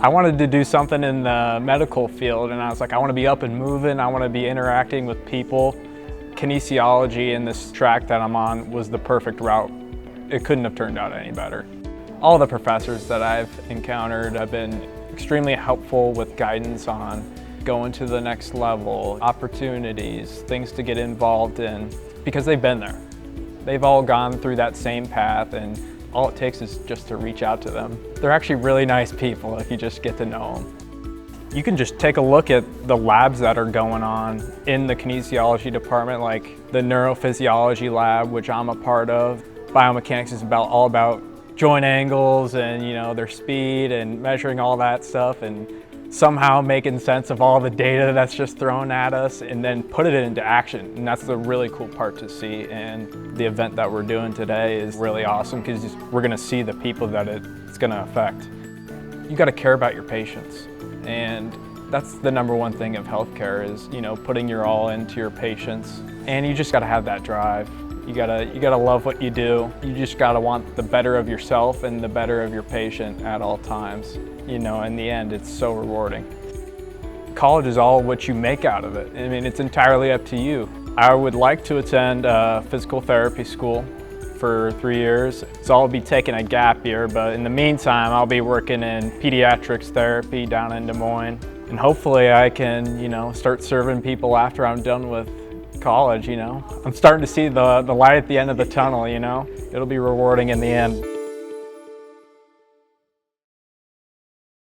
I wanted to do something in the medical field, and I was like, I want to be up and moving, I want to be interacting with people. Kinesiology in this track that I'm on was the perfect route. It couldn't have turned out any better. All the professors that I've encountered have been extremely helpful with guidance on going to the next level, opportunities, things to get involved in, because they've been there. They've all gone through that same path, and all it takes is just to reach out to them. They're actually really nice people if you just get to know them. You can just take a look at the labs that are going on in the kinesiology department, like the neurophysiology lab, which I'm a part of. Biomechanics is all about joint angles and their speed and measuring all that stuff and somehow making sense of all the data that's just thrown at us and then put it into action. And that's the really cool part to see. And the event that we're doing today is really awesome because we're gonna see the people that it's gonna affect. You gotta care about your patients. And that's the number one thing of healthcare is, putting your all into your patients. And you just gotta have that drive. You gotta love what you do. You just gotta want the better of yourself and the better of your patient at all times. In the end, it's so rewarding. College is all what you make out of it. I mean, it's entirely up to you. I would like to attend physical therapy school for 3 years. So I'll be taking a gap year, but in the meantime, I'll be working in pediatrics therapy down in Des Moines. And hopefully I can, start serving people after I'm done with college, I'm starting to see the light at the end of the tunnel, It'll be rewarding in the end.